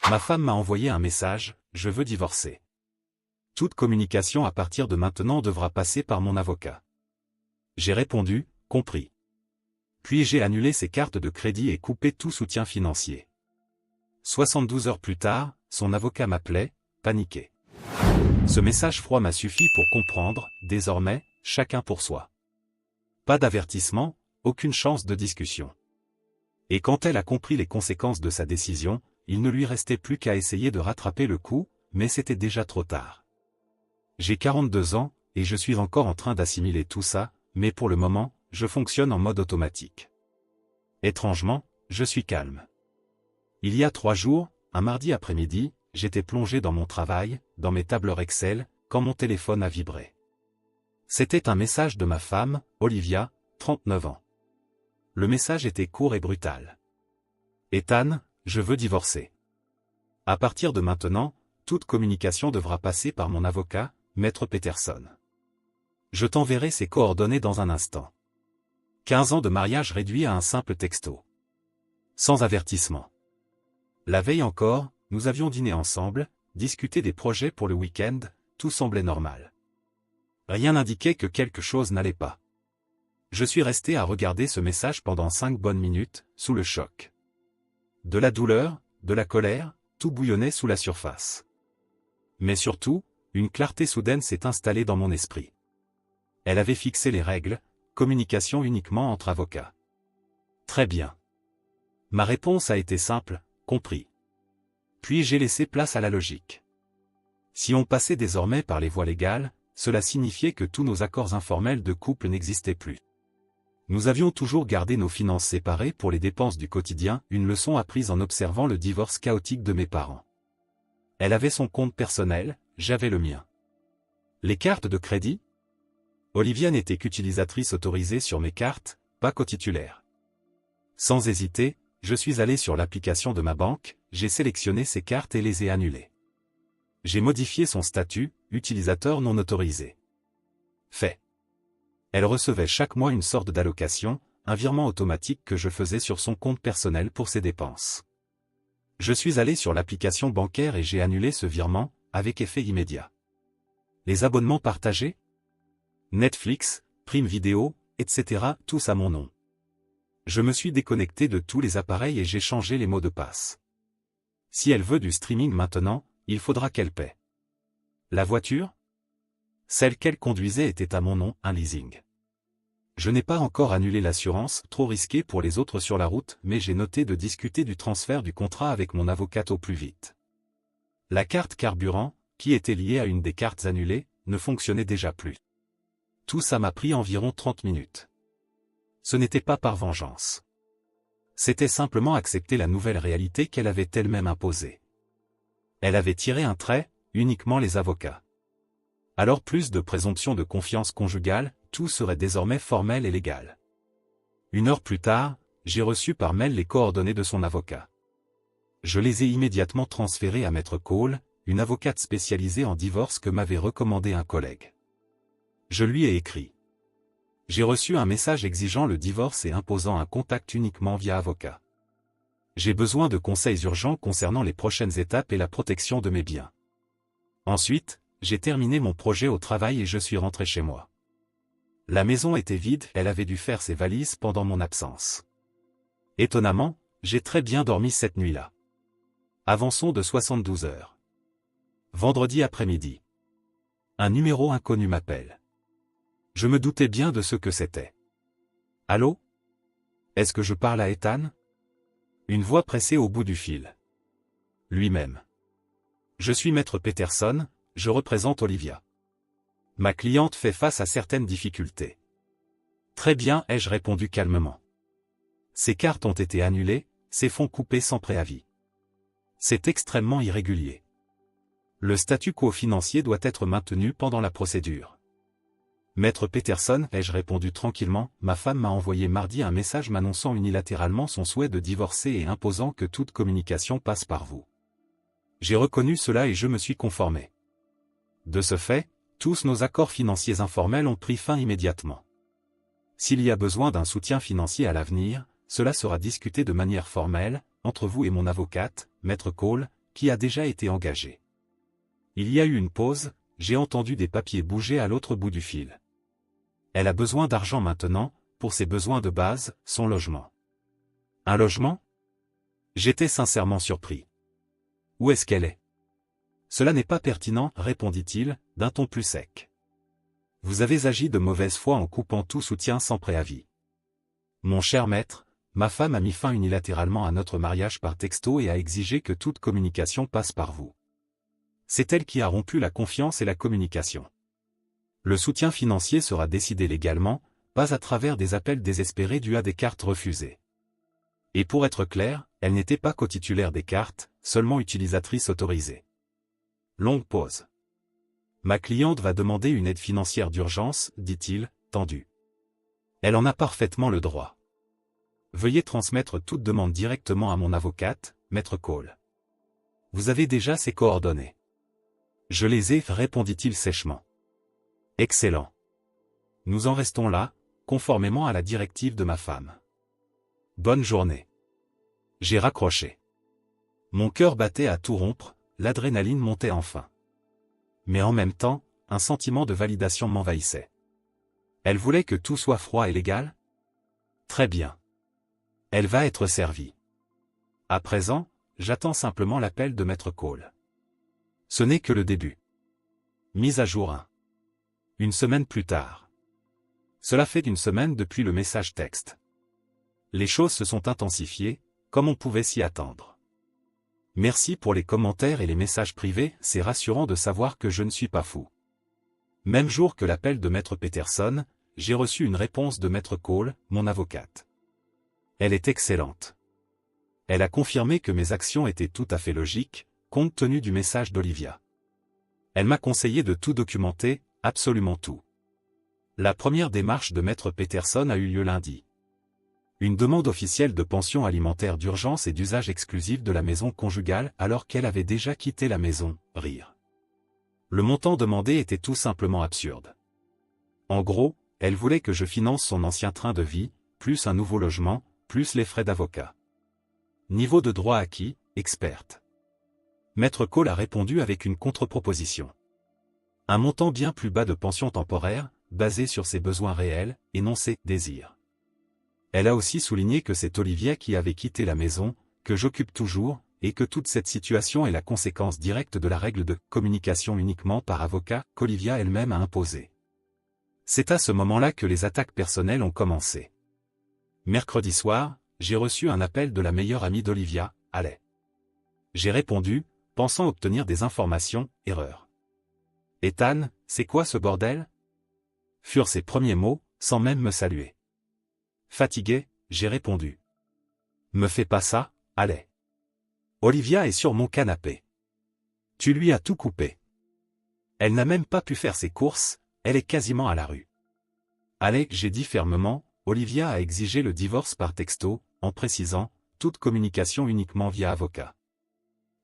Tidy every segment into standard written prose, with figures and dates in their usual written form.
Ma femme m'a envoyé un message, je veux divorcer. Toute communication à partir de maintenant devra passer par mon avocat. J'ai répondu, compris. Puis j'ai annulé ses cartes de crédit et coupé tout soutien financier. 72 heures plus tard, son avocat m'appelait, paniqué. Ce message froid m'a suffi pour comprendre, désormais, chacun pour soi. Pas d'avertissement, aucune chance de discussion. Et quand elle a compris les conséquences de sa décision, il ne lui restait plus qu'à essayer de rattraper le coup, mais c'était déjà trop tard. J'ai 42 ans, et je suis encore en train d'assimiler tout ça, mais pour le moment, je fonctionne en mode automatique. Étrangement, je suis calme. Il y a 3 jours, un mardi après-midi, j'étais plongé dans mon travail, dans mes tableurs Excel, quand mon téléphone a vibré. C'était un message de ma femme, Olivia, 39 ans. Le message était court et brutal. Ethan, je veux divorcer. À partir de maintenant, toute communication devra passer par mon avocat, Maître Peterson. Je t'enverrai ses coordonnées dans un instant. 15 ans de mariage réduit à un simple texto. Sans avertissement. La veille encore, nous avions dîné ensemble, discuté des projets pour le week-end, tout semblait normal. Rien n'indiquait que quelque chose n'allait pas. Je suis resté à regarder ce message pendant 5 bonnes minutes, sous le choc. De la douleur, de la colère, tout bouillonnait sous la surface. Mais surtout, une clarté soudaine s'est installée dans mon esprit. Elle avait fixé les règles, communication uniquement entre avocats. Très bien. Ma réponse a été simple, compris. Puis j'ai laissé place à la logique. Si on passait désormais par les voies légales, cela signifiait que tous nos accords informels de couple n'existaient plus. Nous avions toujours gardé nos finances séparées pour les dépenses du quotidien, une leçon apprise en observant le divorce chaotique de mes parents. Elle avait son compte personnel, j'avais le mien. Les cartes de crédit? Olivia n'était qu'utilisatrice autorisée sur mes cartes, pas co-titulaire. Sans hésiter, je suis allé sur l'application de ma banque, j'ai sélectionné ses cartes et les ai annulées. J'ai modifié son statut, utilisateur non autorisé. Fait. Elle recevait chaque mois une sorte d'allocation, un virement automatique que je faisais sur son compte personnel pour ses dépenses. Je suis allé sur l'application bancaire et j'ai annulé ce virement, avec effet immédiat. Les abonnements partagés? Netflix, Prime Video, etc., tous à mon nom. Je me suis déconnecté de tous les appareils et j'ai changé les mots de passe. Si elle veut du streaming maintenant, il faudra qu'elle paie. La voiture? Celle qu'elle conduisait était à mon nom, un leasing. Je n'ai pas encore annulé l'assurance, trop risqué pour les autres sur la route, mais j'ai noté de discuter du transfert du contrat avec mon avocate au plus vite. La carte carburant, qui était liée à une des cartes annulées, ne fonctionnait déjà plus. Tout ça m'a pris environ 30 minutes. Ce n'était pas par vengeance. C'était simplement accepter la nouvelle réalité qu'elle avait elle-même imposée. Elle avait tiré un trait, uniquement les avocats. Alors plus de présomption de confiance conjugale, tout serait désormais formel et légal. 1 heure plus tard, j'ai reçu par mail les coordonnées de son avocat. Je les ai immédiatement transférées à Maître Cole, une avocate spécialisée en divorce que m'avait recommandé un collègue. Je lui ai écrit. J'ai reçu un message exigeant le divorce et imposant un contact uniquement via avocat. J'ai besoin de conseils urgents concernant les prochaines étapes et la protection de mes biens. Ensuite, j'ai terminé mon projet au travail et je suis rentré chez moi. La maison était vide, elle avait dû faire ses valises pendant mon absence. Étonnamment, j'ai très bien dormi cette nuit-là. Avançons de 72 heures. Vendredi après-midi. Un numéro inconnu m'appelle. Je me doutais bien de ce que c'était. Allô? Est-ce que je parle à Ethan? Une voix pressée au bout du fil. Lui-même. Je suis Maître Peterson, je représente Olivia. Ma cliente fait face à certaines difficultés. Très bien, ai-je répondu calmement. Ces cartes ont été annulées, ces fonds coupés sans préavis. C'est extrêmement irrégulier. Le statu quo financier doit être maintenu pendant la procédure. Maître Peterson, ai-je répondu tranquillement, ma femme m'a envoyé mardi un message m'annonçant unilatéralement son souhait de divorcer et imposant que toute communication passe par vous. J'ai reconnu cela et je me suis conformé. De ce fait, tous nos accords financiers informels ont pris fin immédiatement. S'il y a besoin d'un soutien financier à l'avenir, cela sera discuté de manière formelle, entre vous et mon avocate, Maître Cole, qui a déjà été engagé. Il y a eu une pause, j'ai entendu des papiers bouger à l'autre bout du fil. Elle a besoin d'argent maintenant, pour ses besoins de base, son logement. Un logement? J'étais sincèrement surpris. Où est-ce qu'elle est? Cela n'est pas pertinent, répondit-il, d'un ton plus sec. Vous avez agi de mauvaise foi en coupant tout soutien sans préavis. Mon cher maître, ma femme a mis fin unilatéralement à notre mariage par texto et a exigé que toute communication passe par vous. C'est elle qui a rompu la confiance et la communication. Le soutien financier sera décidé légalement, pas à travers des appels désespérés dus à des cartes refusées. Et pour être clair, elle n'était pas cotitulaire des cartes, seulement utilisatrice autorisée. Longue pause. Ma cliente va demander une aide financière d'urgence, dit-il, tendu. Elle en a parfaitement le droit. Veuillez transmettre toute demande directement à mon avocate, Maître Cole. Vous avez déjà ses coordonnées. Je les ai, répondit-il sèchement. Excellent. Nous en restons là, conformément à la directive de ma femme. Bonne journée. J'ai raccroché. Mon cœur battait à tout rompre, l'adrénaline montait enfin. Mais en même temps, un sentiment de validation m'envahissait. Elle voulait que tout soit froid et légal? Très bien. Elle va être servie. À présent, j'attends simplement l'appel de Maître Cole. Ce n'est que le début. Mise à jour 1. Une semaine plus tard. Cela fait une semaine depuis le message texte. Les choses se sont intensifiées, comme on pouvait s'y attendre. Merci pour les commentaires et les messages privés, c'est rassurant de savoir que je ne suis pas fou. Même jour que l'appel de Maître Peterson, j'ai reçu une réponse de Maître Cole, mon avocate. Elle est excellente. Elle a confirmé que mes actions étaient tout à fait logiques, compte tenu du message d'Olivia. Elle m'a conseillé de tout documenter, absolument tout. La première démarche de Maître Peterson a eu lieu lundi. Une demande officielle de pension alimentaire d'urgence et d'usage exclusif de la maison conjugale alors qu'elle avait déjà quitté la maison, rire. Le montant demandé était tout simplement absurde. En gros, elle voulait que je finance son ancien train de vie, plus un nouveau logement, plus les frais d'avocat. Niveau de droit acquis, experte. Maître Cole a répondu avec une contre-proposition. Un montant bien plus bas de pension temporaire, basé sur ses besoins réels, et non ses désirs. Elle a aussi souligné que c'est Olivia qui avait quitté la maison, que j'occupe toujours, et que toute cette situation est la conséquence directe de la règle de communication uniquement par avocat qu'Olivia elle-même a imposée. C'est à ce moment-là que les attaques personnelles ont commencé. Mercredi soir, j'ai reçu un appel de la meilleure amie d'Olivia, Alay. J'ai répondu, pensant obtenir des informations, erreur. Ethan, c'est quoi ce bordel? Furent ses premiers mots, sans même me saluer. Fatigué, j'ai répondu. Me fais pas ça, Alay. Olivia est sur mon canapé. Tu lui as tout coupé. Elle n'a même pas pu faire ses courses, elle est quasiment à la rue. Alay, j'ai dit fermement, Olivia a exigé le divorce par texto, en précisant, toute communication uniquement via avocat.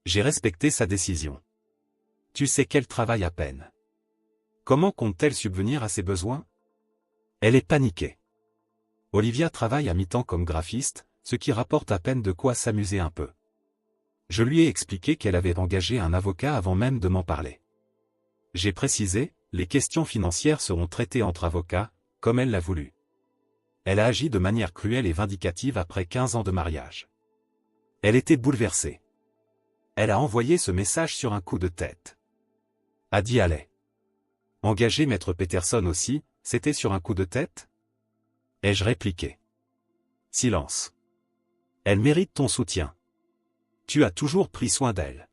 J'ai respecté sa décision. Tu sais qu'elle travaille à peine. Comment compte-t-elle subvenir à ses besoins? Elle est paniquée. Olivia travaille à mi-temps comme graphiste, ce qui rapporte à peine de quoi s'amuser un peu. Je lui ai expliqué qu'elle avait engagé un avocat avant même de m'en parler. J'ai précisé, les questions financières seront traitées entre avocats, comme elle l'a voulu. Elle a agi de manière cruelle et vindicative après 15 ans de mariage. Elle était bouleversée. Elle a envoyé ce message sur un coup de tête. A dit Alay. Engager Maître Peterson aussi, c'était sur un coup de tête? Ai-je répliqué. Silence. Elle mérite ton soutien. Tu as toujours pris soin d'elle.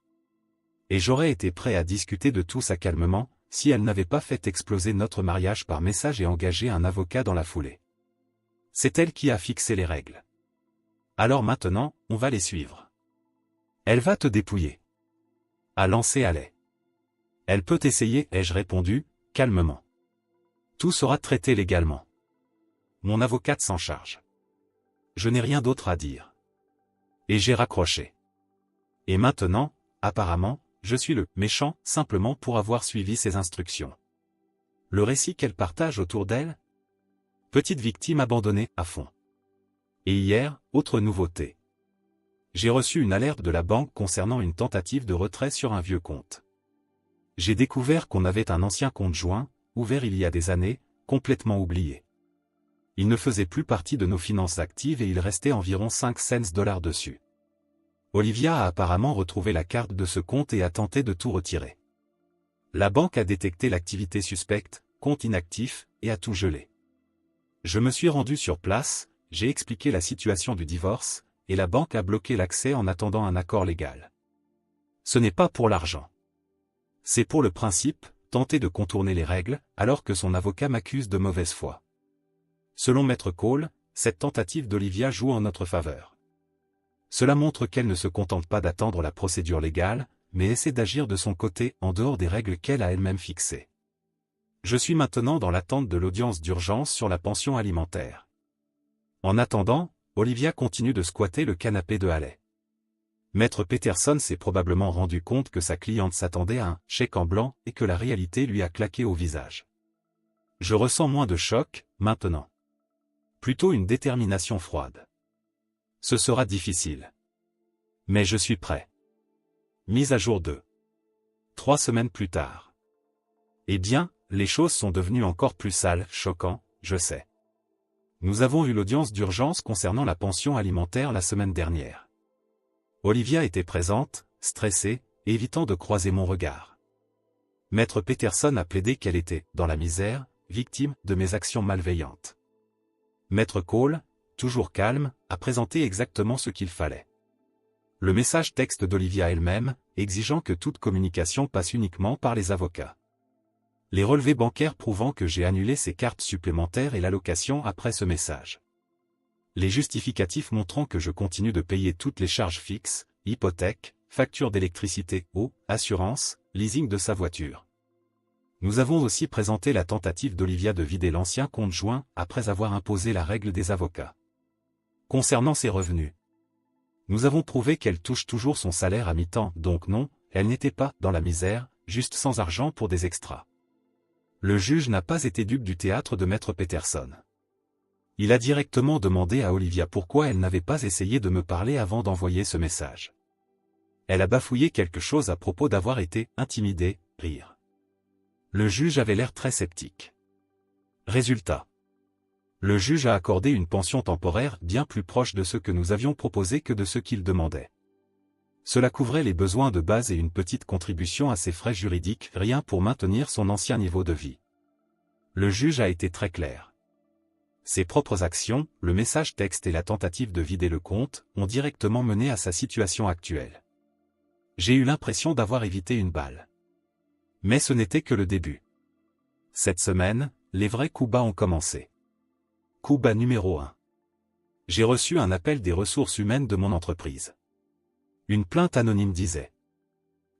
Et j'aurais été prêt à discuter de tout ça calmement, si elle n'avait pas fait exploser notre mariage par message et engagé un avocat dans la foulée. C'est elle qui a fixé les règles. Alors maintenant, on va les suivre. Elle va te dépouiller. A lancé Alay. Elle peut essayer, ai-je répondu, calmement. Tout sera traité légalement. Mon avocate s'en charge. Je n'ai rien d'autre à dire. Et j'ai raccroché. Et maintenant, apparemment, je suis le méchant simplement pour avoir suivi ses instructions. Le récit qu'elle partage autour d'elle? Petite victime abandonnée à fond. Et hier, autre nouveauté. J'ai reçu une alerte de la banque concernant une tentative de retrait sur un vieux compte. J'ai découvert qu'on avait un ancien compte joint, ouvert il y a des années, complètement oublié. Il ne faisait plus partie de nos finances actives et il restait environ 5 cents dollars dessus. Olivia a apparemment retrouvé la carte de ce compte et a tenté de tout retirer. La banque a détecté l'activité suspecte, compte inactif, et a tout gelé. Je me suis rendu sur place, j'ai expliqué la situation du divorce, et la banque a bloqué l'accès en attendant un accord légal. Ce n'est pas pour l'argent. C'est pour le principe, tenter de contourner les règles, alors que son avocat m'accuse de mauvaise foi. Selon Maître Cole, cette tentative d'Olivia joue en notre faveur. Cela montre qu'elle ne se contente pas d'attendre la procédure légale, mais essaie d'agir de son côté en dehors des règles qu'elle a elle-même fixées. Je suis maintenant dans l'attente de l'audience d'urgence sur la pension alimentaire. En attendant, Olivia continue de squatter le canapé de Haley. Maître Peterson s'est probablement rendu compte que sa cliente s'attendait à un chèque en blanc et que la réalité lui a claqué au visage. Je ressens moins de choc, maintenant. Plutôt une détermination froide. Ce sera difficile. Mais je suis prêt. Mise à jour 2. 3 semaines plus tard. Eh bien, les choses sont devenues encore plus sales, choquant, je sais. Nous avons eu l'audience d'urgence concernant la pension alimentaire la semaine dernière. Olivia était présente, stressée, évitant de croiser mon regard. Maître Peterson a plaidé qu'elle était, dans la misère, victime de mes actions malveillantes. Maître Cole, toujours calme, a présenté exactement ce qu'il fallait. Le message texte d'Olivia elle-même, exigeant que toute communication passe uniquement par les avocats. Les relevés bancaires prouvant que j'ai annulé ces cartes supplémentaires et l'allocation après ce message. Les justificatifs montrant que je continue de payer toutes les charges fixes, hypothèque, facture d'électricité, eau, assurance, leasing de sa voiture. Nous avons aussi présenté la tentative d'Olivia de vider l'ancien compte joint après avoir imposé la règle des avocats. Concernant ses revenus, nous avons prouvé qu'elle touche toujours son salaire à mi-temps, donc non, elle n'était pas dans la misère, juste sans argent pour des extras. Le juge n'a pas été dupe du théâtre de Maître Peterson. Il a directement demandé à Olivia pourquoi elle n'avait pas essayé de me parler avant d'envoyer ce message. Elle a bafouillé quelque chose à propos d'avoir été intimidée, rire. Le juge avait l'air très sceptique. Résultat. Le juge a accordé une pension temporaire bien plus proche de ce que nous avions proposé que de ce qu'il demandait. Cela couvrait les besoins de base et une petite contribution à ses frais juridiques, rien pour maintenir son ancien niveau de vie. Le juge a été très clair. Ses propres actions, le message texte et la tentative de vider le compte, ont directement mené à sa situation actuelle. J'ai eu l'impression d'avoir évité une balle. Mais ce n'était que le début. Cette semaine, les vrais coups bas ont commencé. Coup bas numéro 1. J'ai reçu un appel des ressources humaines de mon entreprise. Une plainte anonyme disait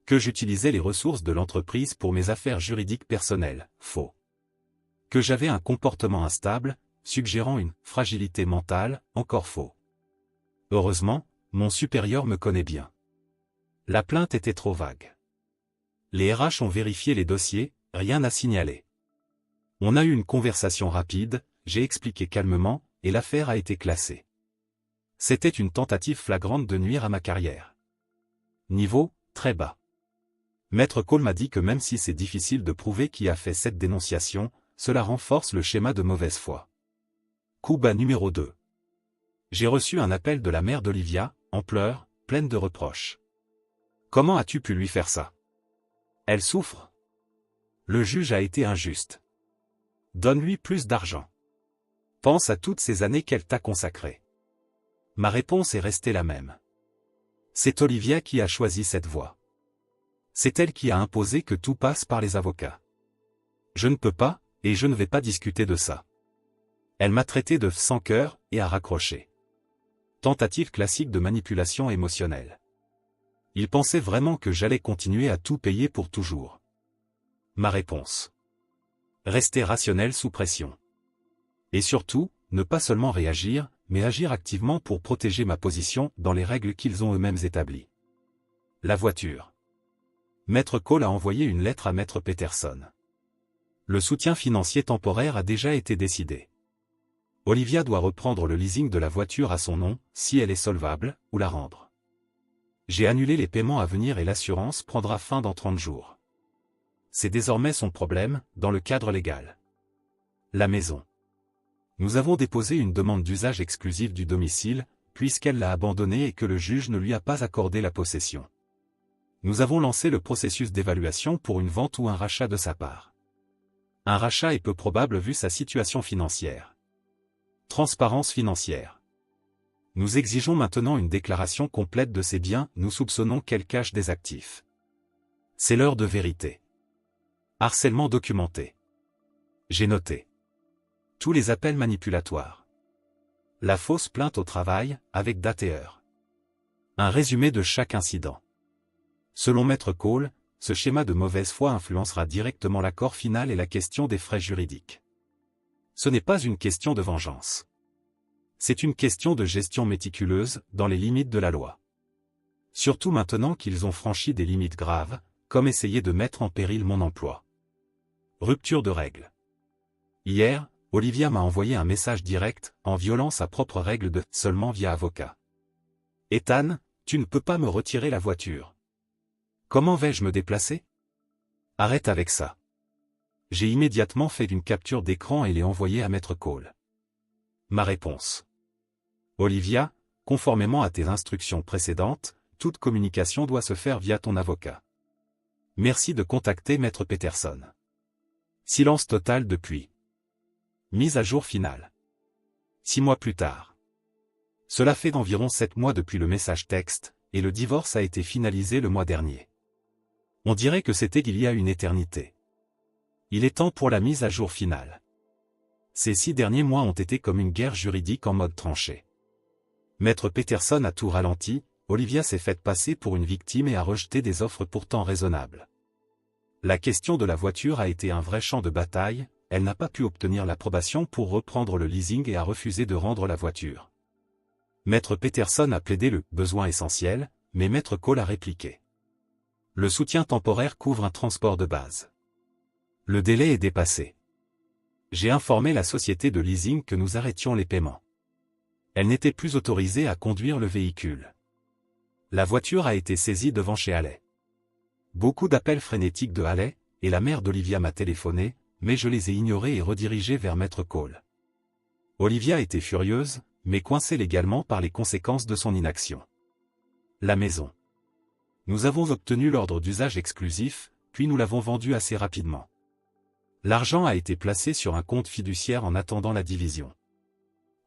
que j'utilisais les ressources de l'entreprise pour mes affaires juridiques personnelles, faux. Que j'avais un comportement instable, suggérant une fragilité mentale, encore faux. Heureusement, mon supérieur me connaît bien. La plainte était trop vague. Les RH ont vérifié les dossiers, rien à signaler. On a eu une conversation rapide, j'ai expliqué calmement, et l'affaire a été classée. C'était une tentative flagrante de nuire à ma carrière. Niveau, très bas. Maître Cole m'a dit que même si c'est difficile de prouver qui a fait cette dénonciation, cela renforce le schéma de mauvaise foi. Coup bas numéro 2. J'ai reçu un appel de la mère d'Olivia, en pleurs, pleine de reproches. Comment as-tu pu lui faire ça? Elle souffre. Le juge a été injuste. Donne-lui plus d'argent. Pense à toutes ces années qu'elle t'a consacrées. Ma réponse est restée la même. C'est Olivia qui a choisi cette voie. C'est elle qui a imposé que tout passe par les avocats. Je ne peux pas, et je ne vais pas discuter de ça. Elle m'a traité de sans cœur et a raccroché. Tentative classique de manipulation émotionnelle. Il pensait vraiment que j'allais continuer à tout payer pour toujours. Ma réponse. Rester rationnel sous pression. Et surtout, ne pas seulement réagir, mais agir activement pour protéger ma position dans les règles qu'ils ont eux-mêmes établies. La voiture. Maître Cole a envoyé une lettre à Maître Peterson. Le soutien financier temporaire a déjà été décidé. Olivia doit reprendre le leasing de la voiture à son nom, si elle est solvable, ou la rendre. J'ai annulé les paiements à venir et l'assurance prendra fin dans 30 jours. C'est désormais son problème, dans le cadre légal. La maison. Nous avons déposé une demande d'usage exclusif du domicile, puisqu'elle l'a abandonné et que le juge ne lui a pas accordé la possession. Nous avons lancé le processus d'évaluation pour une vente ou un rachat de sa part. Un rachat est peu probable vu sa situation financière. Transparence financière. Nous exigeons maintenant une déclaration complète de ses biens, nous soupçonnons qu'elle cache des actifs. C'est l'heure de vérité. Harcèlement documenté. J'ai noté. Tous les appels manipulatoires. La fausse plainte au travail, avec date et heure. Un résumé de chaque incident. Selon Maître Cole, ce schéma de mauvaise foi influencera directement l'accord final et la question des frais juridiques. Ce n'est pas une question de vengeance. C'est une question de gestion méticuleuse, dans les limites de la loi. Surtout maintenant qu'ils ont franchi des limites graves, comme essayer de mettre en péril mon emploi. Rupture de règles. Hier, Olivia m'a envoyé un message direct, en violant sa propre règle de « seulement via avocat ». Ethan, tu ne peux pas me retirer la voiture. Comment vais-je me déplacer? Arrête avec ça. J'ai immédiatement fait une capture d'écran et l'ai envoyée à Maître Cole. Ma réponse. Olivia, conformément à tes instructions précédentes, toute communication doit se faire via ton avocat. Merci de contacter Maître Peterson. Silence total depuis. Mise à jour finale. 6 mois plus tard. Cela fait environ 7 mois depuis le message texte, et le divorce a été finalisé le mois dernier. On dirait que c'était il y a une éternité. Il est temps pour la mise à jour finale. Ces 6 derniers mois ont été comme une guerre juridique en mode tranché. Maître Peterson a tout ralenti, Olivia s'est faite passer pour une victime et a rejeté des offres pourtant raisonnables. La question de la voiture a été un vrai champ de bataille, elle n'a pas pu obtenir l'approbation pour reprendre le leasing et a refusé de rendre la voiture. Maître Peterson a plaidé le « besoin essentiel », mais Maître Cole a répliqué. Le soutien temporaire couvre un transport de base. Le délai est dépassé. J'ai informé la société de leasing que nous arrêtions les paiements. Elle n'était plus autorisée à conduire le véhicule. La voiture a été saisie devant chez Haley. Beaucoup d'appels frénétiques de Haley, et la mère d'Olivia m'a téléphoné, mais je les ai ignorés et redirigés vers Maître Cole. Olivia était furieuse, mais coincée légalement par les conséquences de son inaction. La maison. Nous avons obtenu l'ordre d'usage exclusif, puis nous l'avons vendue assez rapidement. L'argent a été placé sur un compte fiduciaire en attendant la division.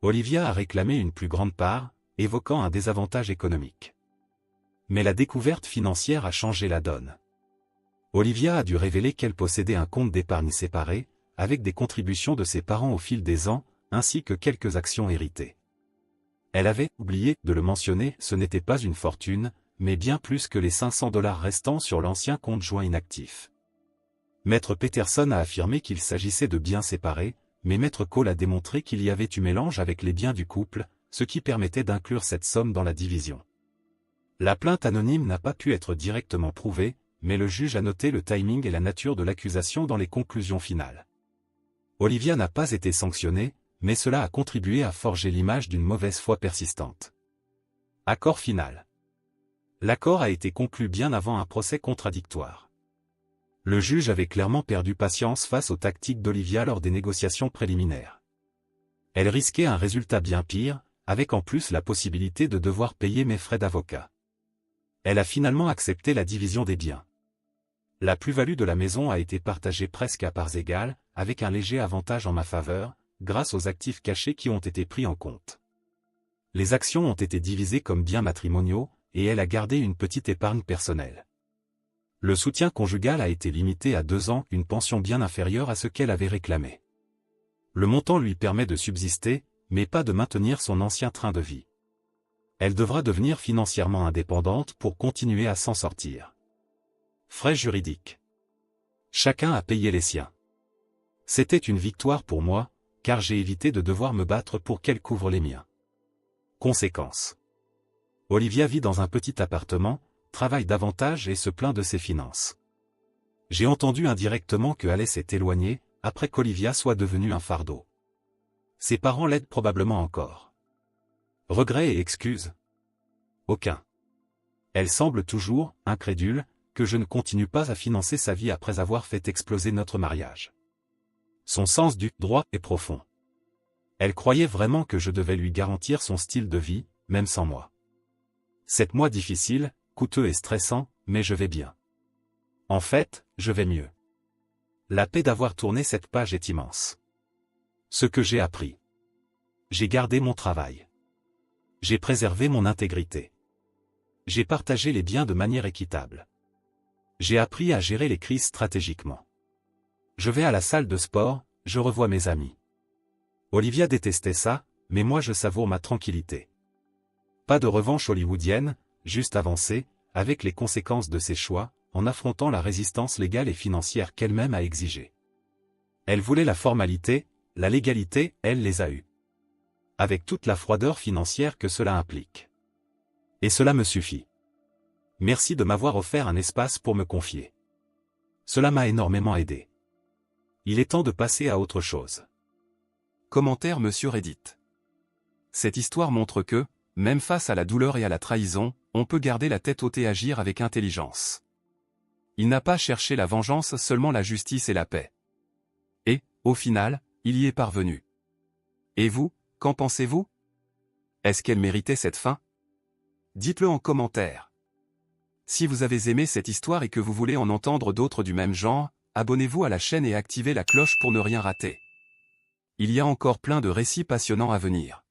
Olivia a réclamé une plus grande part, évoquant un désavantage économique. Mais la découverte financière a changé la donne. Olivia a dû révéler qu'elle possédait un compte d'épargne séparé, avec des contributions de ses parents au fil des ans, ainsi que quelques actions héritées. Elle avait oublié de le mentionner, ce n'était pas une fortune, mais bien plus que les $500 restants sur l'ancien compte joint inactif. Maître Peterson a affirmé qu'il s'agissait de biens séparés, mais Maître Cole a démontré qu'il y avait eu mélange avec les biens du couple, ce qui permettait d'inclure cette somme dans la division. La plainte anonyme n'a pas pu être directement prouvée, mais le juge a noté le timing et la nature de l'accusation dans les conclusions finales. Olivia n'a pas été sanctionnée, mais cela a contribué à forger l'image d'une mauvaise foi persistante. Accord final. L'accord a été conclu bien avant un procès contradictoire. Le juge avait clairement perdu patience face aux tactiques d'Olivia lors des négociations préliminaires. Elle risquait un résultat bien pire, avec en plus la possibilité de devoir payer mes frais d'avocat. Elle a finalement accepté la division des biens. La plus-value de la maison a été partagée presque à parts égales, avec un léger avantage en ma faveur, grâce aux actifs cachés qui ont été pris en compte. Les actions ont été divisées comme biens matrimoniaux, et elle a gardé une petite épargne personnelle. Le soutien conjugal a été limité à 2 ans, une pension bien inférieure à ce qu'elle avait réclamé. Le montant lui permet de subsister, mais pas de maintenir son ancien train de vie. Elle devra devenir financièrement indépendante pour continuer à s'en sortir. Frais juridiques. Chacun a payé les siens. C'était une victoire pour moi, car j'ai évité de devoir me battre pour qu'elle couvre les miens. Conséquence. Olivia vit dans un petit appartement, travaille davantage et se plaint de ses finances. J'ai entendu indirectement que Haley s'est éloignée, après qu'Olivia soit devenue un fardeau. Ses parents l'aident probablement encore. Regrets et excuses? Aucun. Elle semble toujours, incrédule, que je ne continue pas à financer sa vie après avoir fait exploser notre mariage. Son sens du droit est profond. Elle croyait vraiment que je devais lui garantir son style de vie, même sans moi. 7 mois difficiles, coûteux et stressants, mais je vais bien. En fait, je vais mieux. La paix d'avoir tourné cette page est immense. Ce que j'ai appris. J'ai gardé mon travail. J'ai préservé mon intégrité. J'ai partagé les biens de manière équitable. J'ai appris à gérer les crises stratégiquement. Je vais à la salle de sport, je revois mes amis. Olivia détestait ça, mais moi je savoure ma tranquillité. Pas de revanche hollywoodienne, juste avancer, avec les conséquences de ses choix, en affrontant la résistance légale et financière qu'elle-même a exigée. Elle voulait la formalité, la légalité, elle les a eues. Avec toute la froideur financière que cela implique. Et cela me suffit. Merci de m'avoir offert un espace pour me confier. Cela m'a énormément aidé. Il est temps de passer à autre chose. Commentaire Monsieur Reddit. Cette histoire montre que, même face à la douleur et à la trahison, on peut garder la tête haute et agir avec intelligence. Il n'a pas cherché la vengeance, seulement la justice et la paix. Et, au final, il y est parvenu. Et vous, qu'en pensez-vous? Est-ce qu'elle méritait cette fin? Dites-le en commentaire. Si vous avez aimé cette histoire et que vous voulez en entendre d'autres du même genre, abonnez-vous à la chaîne et activez la cloche pour ne rien rater. Il y a encore plein de récits passionnants à venir.